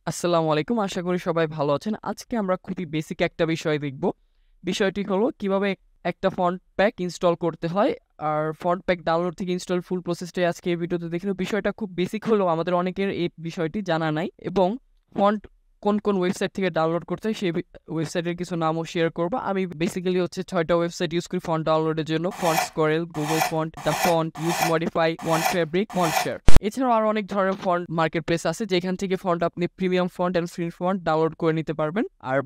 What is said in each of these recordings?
আসসালামু আলাইকুম। আশা করি সবাই ভালো আছেন। আজকে আমরা খুবই বেসিক একটা বিষয় দেখব। বিষয়টি হলো কিভাবে একটা ফন্ট প্যাক ইনস্টল করতে হয়। আর ফন্ট প্যাক ডাউনলোড থেকে ইনস্টল ফুল প্রসেসটাই আজকে এই ভিডিওতে দেখে নেব। বিষয়টা খুব বেসিক হলেও আমাদের অনেকের এই বিষয়টি জানা নাই এবং ফন্ট কোন ওয়েবসাইট থেকে ডাউনলোড করতে হয় সেই ওয়েবসাইটের কিছু নামও শেয়ার করব। আমি বেসিক্যালি হচ্ছে ৬ টা ওয়েবসাইট ইউজ করি ফন্ট ডাউনলোডের জন্য। Font Squirrel, Google font, DaFont, use modify, Fontfabric, Fontshare. এছাড়াও আরো অনেক ধরনের ফন্ট মার্কেট প্লেস আছে যেখান থেকে ফন্ট আপনি premium font and free font download করে নিতে পারবেন। আর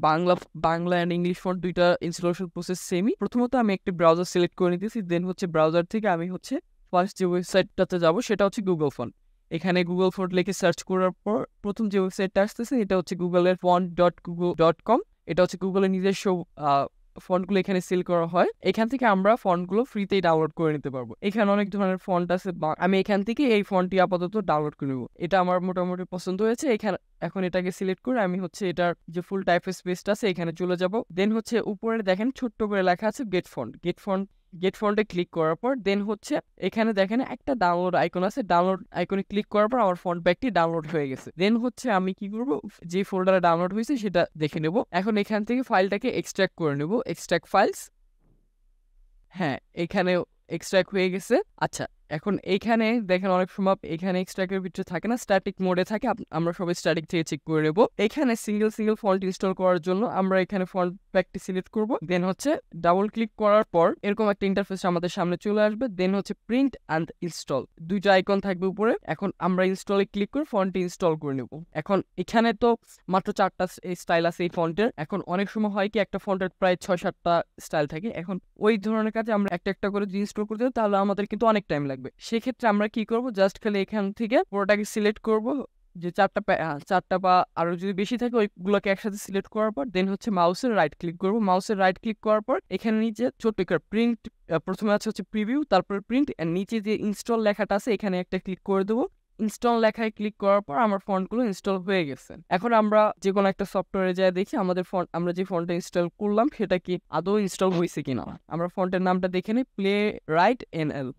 বাংলা এন্ড ইংলিশ ফন্ট দুইটা ইনস্টলেশন প্রসেস সেমই। প্রথমত আমি একটি ব্রাউজার সিলেক্ট করে নিতেছি, দেন হচ্ছে ব্রাউজার থেকে আমি হচ্ছে ফার্স্ট যে ওয়েবসাইটটাতে যাব সেটা হচ্ছে গুগল ফন্ট। এখানে গুগল ফন্ট লিখে সার্চ করার পর প্রথম যে ওয়েবসাইটটা আসতেছে এটা হচ্ছে গুগলের font.google.com। এটা হচ্ছে গুগলের নিজস্ব ফন্টগুলো এখানে সেল করা হয়। এখান থেকে আমরা ফন্টগুলো ফ্রিতেই ডাউনলোড করে নিতে পারবো। এখানে অনেক ধরনের ফন্ট আছে, আমি এখান থেকে এই ফন্টটি আপাতত ডাউনলোড করে নেব। এটা আমার মোটামুটি পছন্দ হয়েছে। এখন এটাকে সিলেক্ট করে আমি হচ্ছে এটার যে ফুল টাইপ স্পেসটা আছে এখানে চলে যাব। দেন হচ্ছে উপরে দেখেন ছোট্ট করে লেখা আছে গেট ফন্টে ক্লিক করার পর দেন হচ্ছে এখানে দেখেন একটা ডাউনলোড আইকন আছে। ডাউনলোড আইকনে ক্লিক করার পর আমার ফন্ট প্যাকটি ডাউনলোড হয়ে গেছে। দেন হচ্ছে আমি কি করব, যে ফোল্ডারে ডাউনলোড হয়েছে সেটা দেখে নেব। এখন এখান থেকে ফাইলটাকে এক্সট্রাক্ট করে নেব, এক্সট্রাক্ট ফাইলস। হ্যাঁ, এখানেও এক্সট্রাক্ট হয়ে গেছে। আচ্ছা, এখন এইখানে দেখেন অনেক সময় এখানে এক্সট্রাক্টের ভিতরে থাকে না, স্ট্যাটিক মোডে থাকে। আমরা সবাই স্ট্যাটিক থেকে চেক করে নেব। এখানে সিঙ্গেল ফন্ট ইনস্টল করার জন্য আমরা এখানে ফন্ট প্যাকটি সিলেক্ট করব। দেন হচ্ছে ডাবল ক্লিক করার পর এরকম একটা ইন্টারফেস আমাদের সামনে চলে আসবে। দেন হচ্ছে প্রিন্ট অ্যান্ড ইনস্টল দুইটা আইকন থাকবে উপরে। এখন আমরা ইনস্টলে ক্লিক করে ফন্টটি ইনস্টল করে নেব। এখন এখানে তো মাত্র 4টা স্টাইল আছে এই ফন্টের। এখন অনেক সময় হয় কি একটা ফন্টের প্রায় 6-7টা স্টাইল থাকে। এখন ওই ধরনের কাজে আমরা একটা একটা করে যদি ইনস্টল করতে তাহলে আমাদের কিন্তু অনেক টাইম লাগবে। সেক্ষেত্রে আমরা কি করব, জাস্ট খালি এখান থেকে পুরোটাকে সিলেক্ট করব, যে 4টা বা আরো যদি বেশি থাকে ওইগুলোকে একসাথে সিলেক্ট করার পর দেন হচ্ছে মাউসের রাইট ক্লিক করব। মাউসের রাইট ক্লিক করার পর এখানে নিচে ছোট্ট করে প্রিন্ট, প্রথমে আছে হচ্ছে প্রিভিউ, তারপরে প্রিন্ট, এন্ড নিচে যে ইনস্টল লেখাটা আছে এখানে একটা ক্লিক করে দেবো। ইনস্টল লেখায় ক্লিক করার পর আমার ফন্টগুলো ইনস্টল হয়ে গেছে। এখন আমরা যে কোনো একটা সফটওয়্যারে যায় দেখি আমরা যে ফন্টটা ইনস্টল করলাম সেটা কি আদৌ ইনস্টল হয়েছে কিনা। আমরা ফন্টের নামটা দেখে নিই, প্লে রাইট এনএল।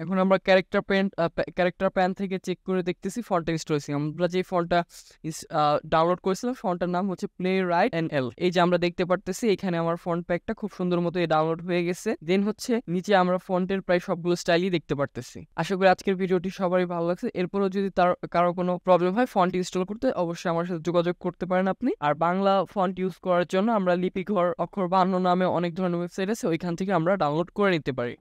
এখন আমরা ক্যারেক্টার প্যান থেকে চেক করে দেখতেছি ফন্টটা ইনস্টল হয়েছে। আমরা যে ফন্টটা ডাউনলোড করেছিলাম ফন্টটার নাম হচ্ছে প্লে রাইট এন্ড এল। এই যে আমরা দেখতে পারতেছি এখানে আমার ফন্ট প্যাকটা খুব সুন্দর মতো ডাউনলোড হয়ে গেছে। দেন হচ্ছে নিচে আমরা ফন্টের প্রায় সবগুলো স্টাইলই দেখতে পারতেছি। আশা করি আজকের ভিডিওটি সবারই ভালো লাগছে। এরপরও যদি কারো কোনো প্রবলেম হয় ফন্ট ইনস্টল করতে, অবশ্যই আমার সাথে যোগাযোগ করতে পারেন আপনি। আর বাংলা ফন্ট ইউজ করার জন্য আমরা লিপিঘর, অক্ষর বানানো নামে অনেক ধরনের ওয়েবসাইট আছে, ওইখান থেকে আমরা ডাউনলোড করে নিতে পারি।